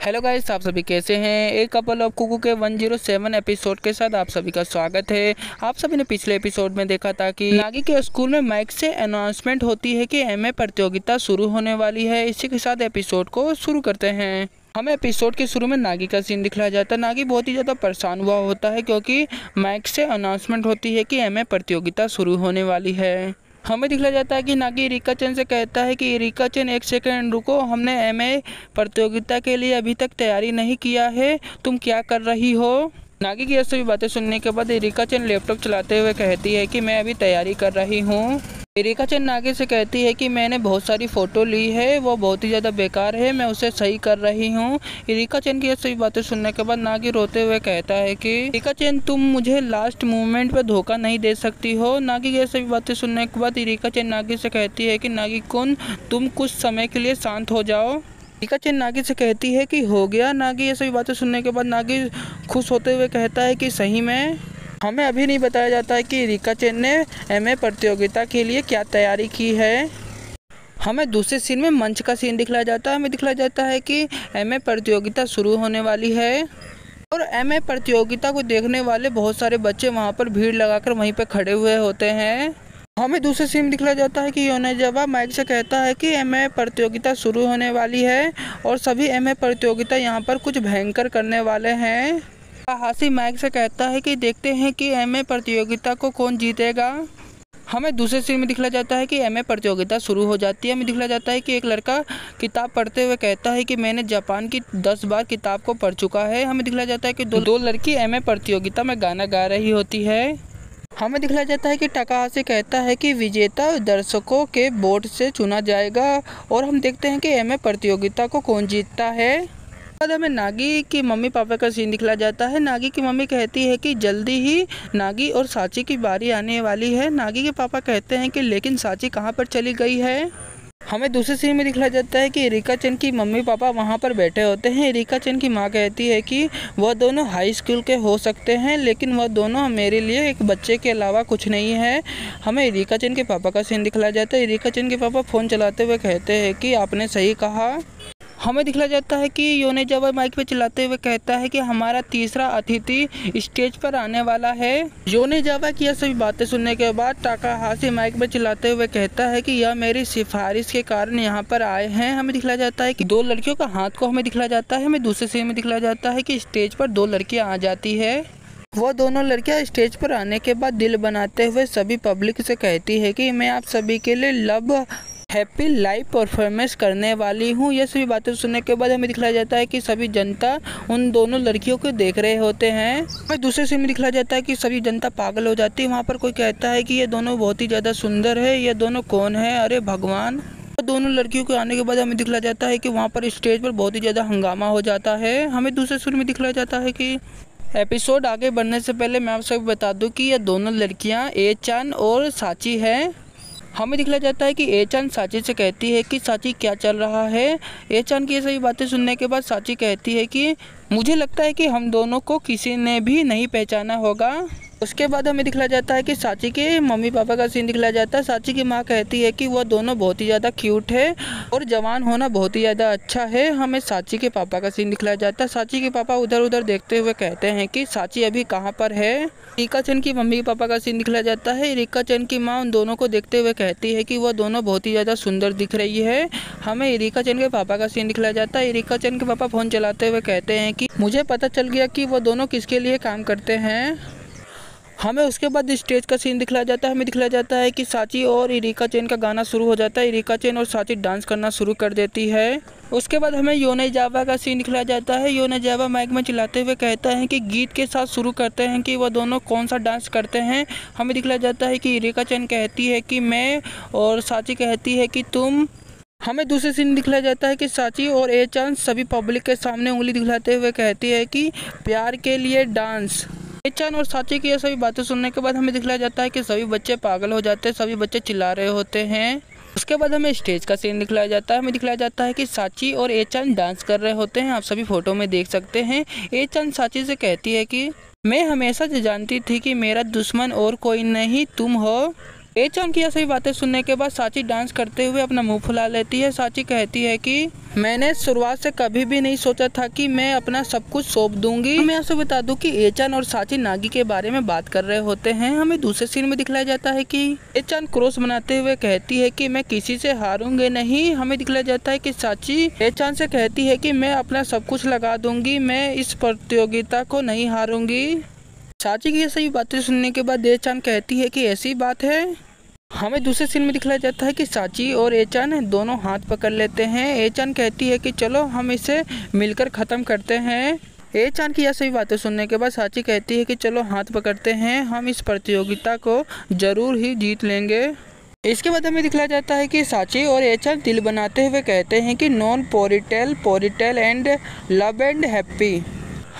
Hello guys, आप सभी कैसे हैं। एक कपल ऑफ कुकू के 107 एपिसोड के साथ आप सभी का स्वागत है। आप सभी ने पिछले एपिसोड में देखा था कि नागी के स्कूल में माइक से अनाउंसमेंट होती है कि एमए प्रतियोगिता शुरू होने वाली है। इसी के साथ एपिसोड को शुरू करते हैं। हमें एपिसोड के शुरू में नागी का सीन दिखलाया जाता है। नागी बहुत ही ज़्यादा परेशान हुआ होता है क्योंकि माइक से अनाउंसमेंट होती है कि एमए प्रतियोगिता शुरू होने वाली है। हमें दिखलाया जाता है कि नागी इरिका चैन से कहता है कि इरिका चैन एक सेकंड रुको, हमने एमए प्रतियोगिता के लिए अभी तक तैयारी नहीं किया है, तुम क्या कर रही हो। नागी की ये सभी बातें सुनने के बाद इरिका चैन लैपटॉप चलाते हुए कहती है कि मैं अभी तैयारी कर रही हूँ। इरिका चैन नागी से कहती है कि मैंने बहुत सारी फ़ोटो ली है, वो बहुत ही ज़्यादा बेकार है, मैं उसे सही कर रही हूँ। इरिका चैन की ये सभी बातें सुनने के बाद नागी रोते हुए कहता है कि इरिका चैन तुम मुझे लास्ट मोमेंट पे धोखा नहीं दे सकती हो। नागी की ये सभी बातें सुनने के बाद इरिका चैन नागी से कहती है कि नागी कुन, तुम कुछ समय के लिए शांत हो जाओ। इरिका चैन नागी से कहती है कि हो गया। नागी ये सभी बातें सुनने के बाद नागी खुश होते हुए कहता है कि सही में। हमें अभी नहीं बताया जाता है कि इरिका चैन ने एमए प्रतियोगिता के लिए क्या तैयारी की है। हमें दूसरे सीन में मंच का सीन दिखलाया जाता है। हमें दिखलाया जाता है कि एमए प्रतियोगिता शुरू होने वाली है और एमए प्रतियोगिता को देखने वाले बहुत सारे बच्चे वहां पर भीड़ लगाकर वहीं पर खड़े हुए होते हैं। हमें दूसरे सीन में दिखलाया जाता है कि योनेजावा माइक से कहता है कि एमए प्रतियोगिता शुरू होने वाली है और सभी एमए प्रतियोगिता यहाँ पर कुछ भयंकर करने वाले हैं। हासी माइक से कहता है कि देखते हैं कि एमए प्रतियोगिता को कौन जीतेगा। हमें दूसरे सीन में दिखलाया जाता है कि एमए प्रतियोगिता शुरू हो जाती है। हमें दिखलाया जाता है कि एक लड़का किताब पढ़ते हुए कहता है कि मैंने जापान की 10 बार किताब को पढ़ चुका है। हमें दिखलाया जाता है कि दो लड़की एमए प्रतियोगिता में गाना गा रही होती है। हमें दिखलाया जाता है कि टाकाहाशी कहता है कि विजेता दर्शकों के वोट से चुना जाएगा और हम देखते हैं कि एमए प्रतियोगिता को कौन जीतता है। बाद हमें नागी की मम्मी पापा का सीन दिखलाया जाता है। नागी की मम्मी कहती है कि जल्दी ही नागी और साची की बारी आने वाली है। नागी के पापा कहते हैं कि लेकिन साची कहाँ पर चली गई है। हमें दूसरे सीन में दिखलाया जाता है कि इरिका चैन की मम्मी पापा वहां पर बैठे होते हैं। इरिका चैन की माँ कहती है कि वह दोनों हाई स्कूल के हो सकते हैं लेकिन वह दोनों मेरे लिए एक बच्चे के अलावा कुछ नहीं है। हमें इरिका चैन के पापा का सीन दिखलाया जाता है। इरिका चैन के पापा फ़ोन चलाते हुए कहते हैं कि आपने सही कहा। हमें दिखलाया जाता है कि योनेजावा माइक पे चिल्लाते हुए कहता है कि हमारा तीसरा अतिथि स्टेज पर आने वाला है। योनेजावा की यह सभी बातें सुनने के बाद टाकाहाशी माइक पे चिल्लाते हुए कहता है कि यह मेरी सिफारिश के कारण यहाँ पर आए हैं। हमें दिखलाया जाता है कि दो लड़कियों का हाथ को हमें दिखलाया जाता है। हमें दूसरे सीन में दिखलाया जाता है कि स्टेज पर दो लड़कियाँ आ जाती है। वह दोनों लड़कियां स्टेज पर आने के बाद दिल बनाते हुए सभी पब्लिक से कहती है कि मैं आप सभी के लिए लव हैप्पी लाइव परफॉर्मेंस करने वाली हूँ। यह सभी बातें सुनने के बाद हमें दिखलाया जाता है कि सभी जनता उन दोनों लड़कियों को देख रहे होते हैं। हमें दूसरे सीन में दिखलाया जाता है कि सभी जनता पागल हो जाती है। वहाँ पर कोई कहता है कि ये दोनों बहुत ही ज़्यादा सुंदर है, ये दोनों कौन है, अरे भगवान। दोनों लड़कियों के आने के बाद हमें दिखलाया जाता है कि वहाँ पर स्टेज पर बहुत ही ज़्यादा हंगामा हो जाता है। हमें दूसरे सीन में दिखलाया जाता है कि एपिसोड आगे बढ़ने से पहले मैं आप सबको बता दूँ कि ये दोनों लड़कियाँ ए चान और साची है। हमें दिखलाया जाता है कि ए चान साची से कहती है कि साची क्या चल रहा है। ए चान की ये सभी बातें सुनने के बाद साची कहती है कि मुझे लगता है कि हम दोनों को किसी ने भी नहीं पहचाना होगा। उसके बाद हमें दिखलाया जाता है कि साची के मम्मी पापा का सीन दिखलाया जाता है। साची की माँ कहती है कि वह दोनों बहुत ही ज़्यादा क्यूट है और जवान होना बहुत ही ज़्यादा अच्छा है। हमें साची के पापा का सीन दिखलाया जाता है। साची के पापा उधर उधर देखते हुए कहते हैं कि साची अभी कहाँ पर है। इरिका चैन की मम्मी पापा का सीन दिखलाया जाता है। इरिका चैन की माँ उन दोनों को देखते हुए कहती है कि वह दोनों बहुत ही ज़्यादा सुंदर दिख रही है। हमें इरिका चैन के पापा का सीन दिखलाया जाता है। इरिका चैन के पापा फ़ोन चलाते हुए कहते हैं कि मुझे पता चल गया कि वह दोनों किसके लिए काम करते हैं। हमें उसके बाद स्टेज का सीन दिखलाया जाता है। हमें दिखलाया जाता है कि साची और इरिका चैन का गाना शुरू हो जाता है। इरिका चैन और साची डांस करना शुरू कर देती है। उसके बाद हमें योनेजावा का सीन दिखलाया जाता है। योनेजावा माइक में चिल्लाते हुए कहता है कि गीत के साथ शुरू करते हैं कि वह दोनों कौन सा डांस करते हैं। हमें दिखलाया जाता है कि इरिका चैन कहती है कि मैं और साची कहती है कि तुम। हमें दूसरे सीन दिखलाया जाता है कि साची और ए चान सभी पब्लिक के सामने उंगली दिखलाते हुए कहती है कि प्यार के लिए डांस। ए चान और साची की ये सभी बातें सुनने के बाद हमें दिखलाया जाता है कि सभी बच्चे पागल हो जाते हैं, सभी बच्चे चिल्ला रहे होते हैं। उसके बाद हमें स्टेज का सीन दिखलाया जाता है। हमें दिखलाया जाता है कि साची और ए चान डांस कर रहे होते हैं। आप सभी फोटो में देख सकते हैं। ए चान साची से कहती है कि मैं हमेशा से जानती थी कि मेरा दुश्मन और कोई नहीं तुम हो। ए-chan की ये सभी बातें सुनने के बाद साची डांस करते हुए अपना मुंह फुला लेती है। साची कहती है कि मैंने शुरुआत से कभी भी नहीं सोचा था कि मैं अपना सब कुछ सौंप दूंगी। मैं आपसे बता दूं कि ए-chan और साची नागी के बारे में बात कर रहे होते हैं। हमें दूसरे सीन में दिखलाया जाता है कि ए-chan क्रॉस बनाते हुए कहती है कि मैं किसी से हारूंगी नहीं। हमें दिखलाया जाता है कि साची ए-chan से कहती है कि मैं अपना सब कुछ लगा दूंगी, मैं इस प्रतियोगिता को नहीं हारूंगी। साची की ये सभी बातें सुनने के बाद ए-chan कहती है कि ऐसी बात है। हमें दूसरे सीन में दिखलाया जाता है कि साची और ए-chan दोनों हाथ पकड़ लेते हैं। ए-chan कहती है कि चलो हम इसे मिलकर ख़त्म करते हैं। ए-chan की यह सभी बातें सुनने के बाद साची कहती है कि चलो हाथ पकड़ते हैं, हम इस प्रतियोगिता को ज़रूर ही जीत लेंगे। इसके बाद हमें दिखलाया जाता है कि साची और ए-chan दिल बनाते हुए कहते हैं कि नॉन पोरिटेल एंड लव एंड हैप्पी।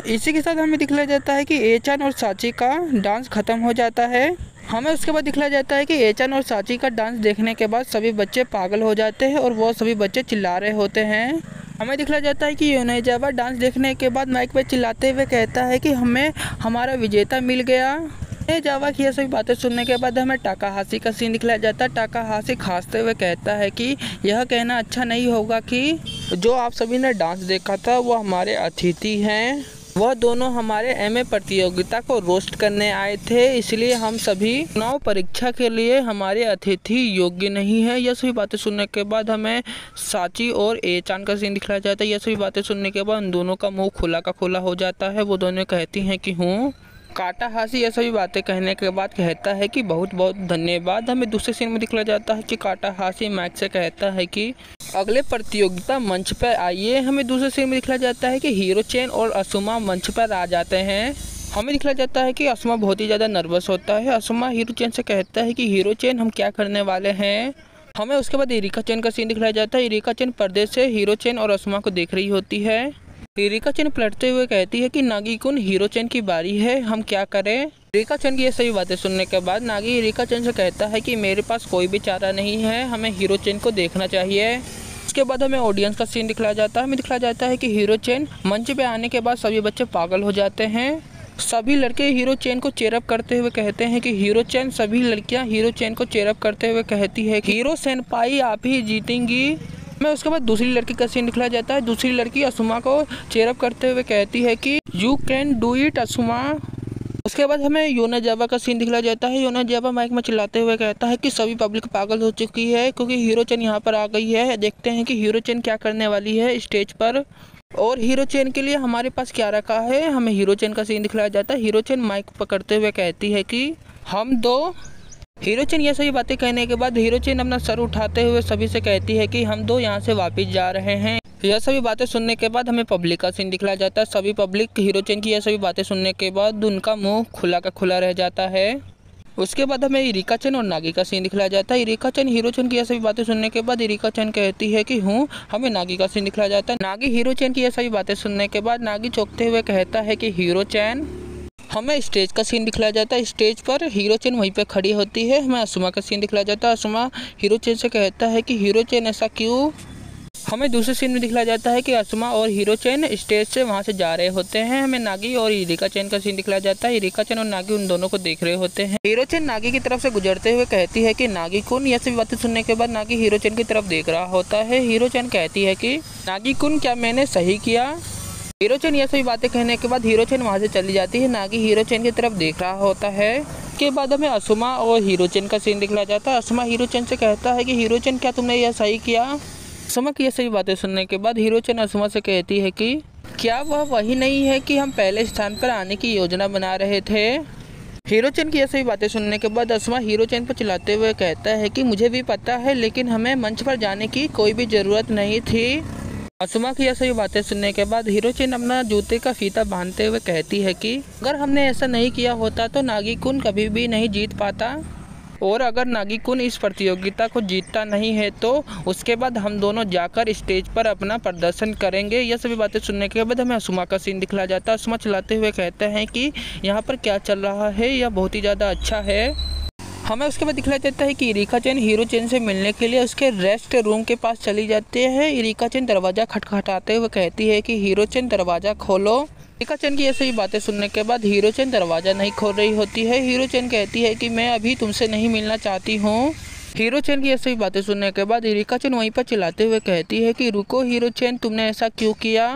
इसी के साथ हमें दिखलाया जाता है कि ए-chan और साची का डांस ख़त्म हो जाता है। हमें उसके बाद दिखलाया जाता है कि ए-chan और साची का डांस देखने के बाद सभी बच्चे पागल हो जाते हैं और वो सभी बच्चे चिल्ला रहे होते हैं। हमें दिखलाया जाता है कि योनेजावा डांस देखने के बाद माइक पे चिल्लाते हुए कहता है कि हमें हमारा विजेता मिल गया। योनेजावा की ये सभी बातें सुनने के बाद हमें टाकाहाशी का सीन दिखलाया जाता है। टाकाहाशी खांसते हुए कहता है कि यह कहना अच्छा नहीं होगा कि जो आप सभी ने डांस देखा था वो हमारे अतिथि हैं। वह दोनों हमारे एमए प्रतियोगिता को रोस्ट करने आए थे, इसलिए हम सभी चुनाव परीक्षा के लिए हमारे अतिथि योग्य नहीं है। यह सभी बातें सुनने के बाद हमें साची और ए-chan का सीन दिखलाया जाता है। यह सभी बातें सुनने के बाद उन दोनों का मुंह खुला का खुला हो जाता है। वो दोनों कहती हैं कि हूँ। काटाहाशी यह सभी बातें कहने के बाद कहता है कि बहुत बहुत धन्यवाद। हमें दूसरे सीन में दिखलाया जाता है कि काटाहाशी माइक से कहता है कि अगले प्रतियोगिता मंच पर आइए। हमें दूसरे सीन में दिखलाया जाता है कि हीरो-chan और असुमा मंच पर आ जाते हैं। हमें दिखलाया जाता है कि असुमा बहुत ही ज़्यादा नर्वस होता है। असुमा हीरो-chan से कहता है कि हीरो-chan हम क्या करने वाले हैं। हमें उसके बाद इरिका-chan का सीन दिखलाया जाता है। इरिका-chan पर्दे से हीरो-chan और असुमा को देख रही होती है। इरिका-chan पलटते हुए कहती है कि नागी-कुन हीरो-chan की बारी है, हम क्या करें। इरिका-chan की ये सभी बातें सुनने के बाद नागी इरिका-chan से कहता है कि मेरे पास कोई भी चारा नहीं है, हमें हीरो-chan को देखना चाहिए। उसके बाद हमें ऑडियंस का सीन दिखलाया जाता है। हमें दिखलाया जाता है कि हीरो-chan मंच पे आने के बाद सभी बच्चे पागल हो जाते हैं। सभी लड़के हीरो-chan को चेयरअप करते हुए कहते हैं कि हीरो-chan, सभी लड़कियां हीरो-chan को चेयरअप करते हुए कहती है कि हीरो सेनपाई आप ही जीतेंगी। मैं उसके बाद दूसरी लड़की का सीन दिखलाया जाता है। दूसरी लड़की असुमा को चेयरअप करते हुए कहती है कि यू कैन डू इट असुमा। उसके बाद हमें योनेजावा का सीन दिखलाया जाता है। योनेजावा माइक में चिल्लाते हुए कहता है कि सभी पब्लिक पागल हो चुकी है क्योंकि हीरो-chan यहाँ पर आ गई है। देखते हैं कि हीरो-chan क्या करने वाली है स्टेज पर और हीरो-chan के लिए हमारे पास क्या रखा है। हमें हीरो-chan का सीन दिखलाया जाता है। हीरो-chan माइक पकड़ते हुए कहती है कि हम दो। हीरो-chan ये सभी बातें कहने के बाद हीरो-chan अपना सर उठाते हुए सभी से कहती है कि हम दो यहाँ से वापस जा रहे हैं। यह सभी बातें सुनने के बाद हमें पब्लिक का सीन दिखलाया जाता है। सभी पब्लिक हीरो-chan की यह सभी बातें सुनने के बाद उनका मुंह खुला का खुला रह जाता है। उसके बाद हमें इरिका-chan और नागी का सीन दिखलाया जाता है। इरिका-chan हीरो-chan की यह सभी बातें सुनने के बाद इरिका-chan कहती है कि हूँ। हमें नागी का सीन दिखलाया जाता है। नागी हीरो-chan की यह सभी बातें सुनने के बाद नागी चौंकते हुए कहता है कि हीरो-chan। हमें स्टेज का सीन दिखलाया जाता है। स्टेज पर हीरो-chan वहीं पे खड़ी होती है। हमें असुमा का सीन दिखलाया जाता है। असुमा हीरो-chan से कहता है कि हीरो-chan ऐसा क्यों। हमें दूसरे सीन में दिखलाया जाता है कि असुमा और हीरो-chan स्टेज से वहां से जा रहे होते हैं। हमें नागी और इरिका-chan का सीन दिखलाया जाता है। इरिका-chan और नागी उन दोनों को देख रहे होते हैं। हीरो-chan नागी की तरफ से गुजरते हुए कहती है कि नागी-कुन। यह सभी बातें सुनने के बाद नागी हीरो-chan की तरफ देख रहा होता है। हीरो-chan कहती है कि नागी-कुन क्या मैंने सही किया। हीरो-chan यह सभी बातें कहने के बाद हीरो-chan वहां से चली जाती है। नागी हीरो-chan की तरफ देख रहा होता है। के बाद हमें असुमा और हीरो-chan का सीन दिखलाया जाता है। असुमा हीरो-chan से कहता है कि हीरो-chan क्या तुमने यह सही किया। असुमा की यह सही बातें सुनने के बाद हीरो-chan असुमा से कहती है कि क्या वह वही नहीं है कि हम पहले स्थान पर आने की योजना बना रहे थे। हीरो-chan की यह सभी बातें सुनने के बाद असुमा हीरो-chan पर चिल्लाते हुए कहता है कि मुझे भी पता है, लेकिन हमें मंच पर जाने की कोई भी ज़रूरत नहीं थी। असुमा की यह सभी बातें सुनने के बाद हीरो-chan अपना जूते का फीता बांधते हुए कहती है कि अगर हमने ऐसा नहीं किया होता तो नागी-कुन कभी भी नहीं जीत पाता और अगर नागी-कुन इस प्रतियोगिता को जीतता नहीं है तो उसके बाद हम दोनों जाकर स्टेज पर अपना प्रदर्शन करेंगे। यह सभी बातें सुनने के बाद हमें असुमा का सीन दिखलाया जाता है। असुमा चिल्लाते हुए कहते हैं कि यहाँ पर क्या चल रहा है, यह बहुत ही ज़्यादा अच्छा है। हमें उसके बाद दिखलाया जाता है कि इरिका-chan हीरो-chan से मिलने के लिए उसके रेस्ट रूम के पास चली जाती है। इरिका-chan दरवाज़ा खटखटाते हुए कहती है कि हीरो-chan दरवाज़ा खोलो। रिका चैन की ऐसी बातें सुनने के बाद हीरो चैन दरवाज़ा नहीं खोल रही होती है। हीरो चैन कहती है कि मैं अभी तुमसे नहीं मिलना चाहती हूँ। हीरो चैन की ऐसी बातें सुनने के बाद रिका चैन वहीं पर चिल्लाते हुए कहती है कि रुको हीरो चैन, तुमने ऐसा क्यों किया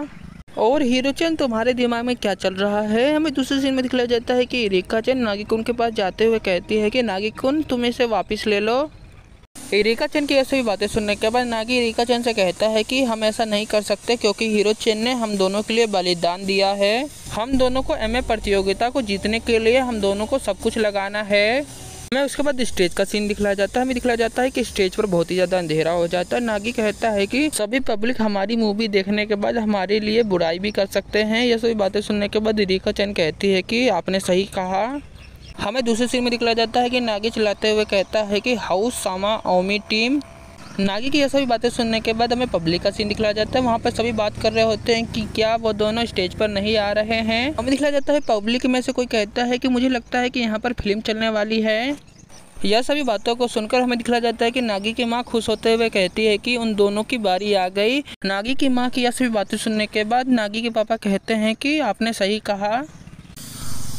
और हीरो चैन तुम्हारे दिमाग में क्या चल रहा है। हमें दूसरे सीन में दिखलाया जाता है कि रिका चैन नागी-कुन के पास जाते हुए कहती है कि नागी-कुन, तुम इसे वापस ले लो। रिका चैन की ऐसी बातें सुनने के बाद नागी रिका चैन से कहता है कि हम ऐसा नहीं कर सकते क्योंकि हीरो चैन ने हम दोनों के लिए बलिदान दिया है। हम दोनों को एमए प्रतियोगिता को जीतने के लिए हम दोनों को सब कुछ लगाना है। हमें उसके बाद स्टेज का सीन दिखलाया जाता है। हमें दिखलाया जाता है कि स्टेज पर बहुत ही ज़्यादा अंधेरा हो जाता है। नागी कहता है कि सभी पब्लिक हमारी मूवी देखने के बाद हमारे लिए बुराई भी कर सकते हैं। ये सभी बातें सुनने के बाद रिका चैन कहती है कि आपने सही कहा। हमें दूसरे सीन में दिखलाया जाता है कि नागी चिल्लाते हुए कहता है कि हाउस सामा ओमी टीम। नागी की ये सभी बातें सुनने के बाद हमें पब्लिक का सीन दिखलाया जाता है। वहाँ पर सभी बात कर रहे होते हैं कि क्या वो दोनों स्टेज पर नहीं आ रहे हैं। हमें दिखलाया जाता है पब्लिक में से कोई कहता है कि मुझे लगता है कि यहाँ पर फिल्म चलने वाली है। यह सभी बातों को सुनकर हमें दिखलाया जाता है कि नागी की माँ खुश होते हुए कहती है कि उन दोनों की बारी आ गई। नागी की माँ की यह सभी बातें सुनने के बाद नागी के पापा कहते हैं कि आपने सही कहा।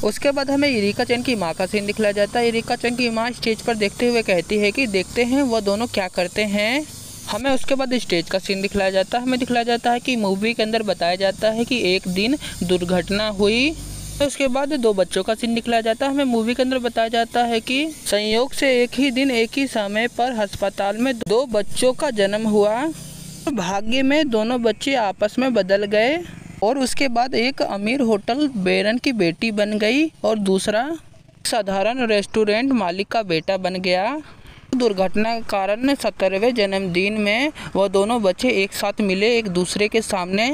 उसके बाद हमें रिका चैन की माँ का सीन दिखलाया जाता है। रिका चैन की माँ स्टेज पर देखते हुए कहती है कि देखते हैं वो दोनों क्या करते हैं। हमें उसके बाद स्टेज का सीन दिखलाया जाता है। हमें दिखलाया जाता है कि मूवी के अंदर बताया जाता है कि एक दिन दुर्घटना हुई। उसके बाद दो बच्चों का सीन दिखलाया जाता है। हमें मूवी के अंदर बताया जाता है कि संयोग से एक ही दिन एक ही समय पर अस्पताल में दो बच्चों का जन्म हुआ। भाग्य में दोनों बच्चे आपस में बदल गए और उसके बाद एक अमीर होटल बैरन की बेटी बन गई और दूसरा साधारण रेस्टोरेंट मालिक का बेटा बन गया। दुर्घटना के कारण 17वें जन्मदिन में वह दोनों बच्चे एक साथ मिले एक दूसरे के सामने।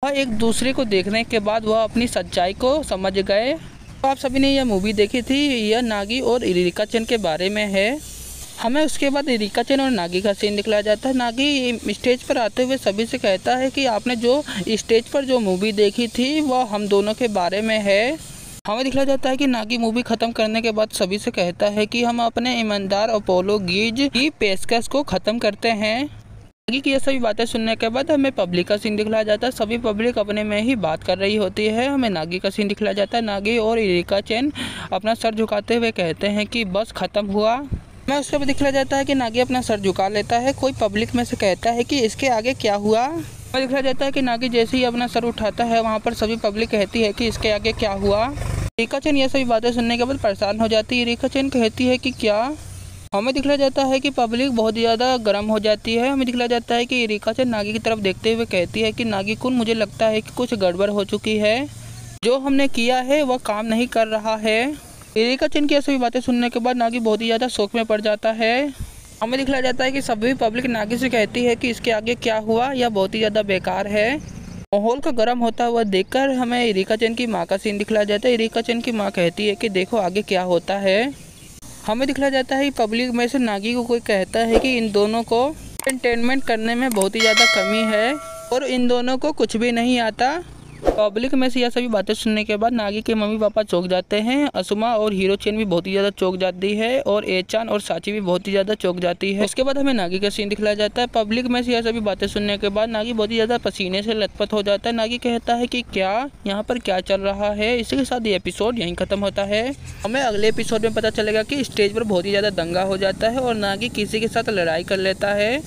वह एक दूसरे को देखने के बाद वह अपनी सच्चाई को समझ गए। तो आप सभी ने यह मूवी देखी थी। यह नागी और रिका चैन के बारे में है। हमें उसके बाद रिका चैन और नागी का सीन दिखलाया जाता है। नागी स्टेज पर आते हुए सभी से कहता है कि आपने जो स्टेज पर जो मूवी देखी थी वह हम दोनों के बारे में है। हमें दिखलाया जाता है कि नागी मूवी खत्म करने के बाद सभी से कहता है कि हम अपने ईमानदार अपोलोगीज की पेशकश को ख़त्म करते हैं। नागी की ये सभी बातें सुनने के बाद हमें पब्लिक का सीन दिखलाया जाता है। सभी पब्लिक अपने में ही बात कर रही होती है। हमें नागी का सीन दिखलाया जाता है। नागी और रिका चैन अपना सर झुकाते हुए कहते हैं कि बस ख़त्म हुआ। हमें उसके बाद दिखलाया जाता है कि नागी अपना सर झुका लेता है। कोई पब्लिक में से कहता है कि इसके आगे क्या हुआ। हमें दिखलाया जाता है कि नागी जैसे ही अपना सर उठाता है वहाँ पर सभी पब्लिक कहती है कि इसके आगे क्या हुआ। रिका चैन ये सभी बातें सुनने के बाद परेशान हो जाती है। रिका चैन कहती है कि क्या। हमें दिखलाया जाता है कि पब्लिक बहुत ज़्यादा गर्म हो जाती है। हमें दिखलाया जाता है कि रिका चैन नागी की तरफ देखते हुए कहती है कि नागी-कुन, मुझे लगता है कि कुछ गड़बड़ हो चुकी है। जो हमने किया है वह काम नहीं कर रहा है। रिका चैन की ऐसी बातें सुनने के बाद नागी बहुत ही ज़्यादा शौक में पड़ जाता है। हमें दिखलाया जाता है कि सभी पब्लिक नागी से कहती है कि इसके आगे क्या हुआ, यह बहुत ही ज़्यादा बेकार है। माहौल का गर्म होता हुआ देखकर हमें रिका चैन की माँ का सीन दिखलाया जाता है। रिका चैन की माँ कहती है कि देखो आगे क्या होता है। हमें दिखलाया जाता है कि पब्लिक में से नागी को कोई कहता है कि इन दोनों को एंटरटेनमेंट करने में बहुत ही ज़्यादा कमी है और इन दोनों को कुछ भी नहीं आता। पब्लिक में से यह सभी बातें सुनने के बाद नागी के मम्मी पापा चौंक जाते हैं। असुमा और हीरो चैन भी बहुत ही ज़्यादा चौंक जाती है और एचान और साची भी बहुत ही ज़्यादा चौंक जाती है। उसके बाद हमें नागी का सीन दिखलाया जाता है। पब्लिक में से यह सभी बातें सुनने के बाद नागी बहुत ही ज़्यादा पसीने से लथपथ हो जाता है। नागी कहता है कि क्या यहाँ पर क्या चल रहा है। इसी के साथ ये एपिसोड यहीं ख़त्म होता है। हमें अगले एपिसोड में पता चलेगा कि स्टेज पर बहुत ही ज़्यादा दंगा हो जाता है और नागी किसी के साथ लड़ाई कर लेता है।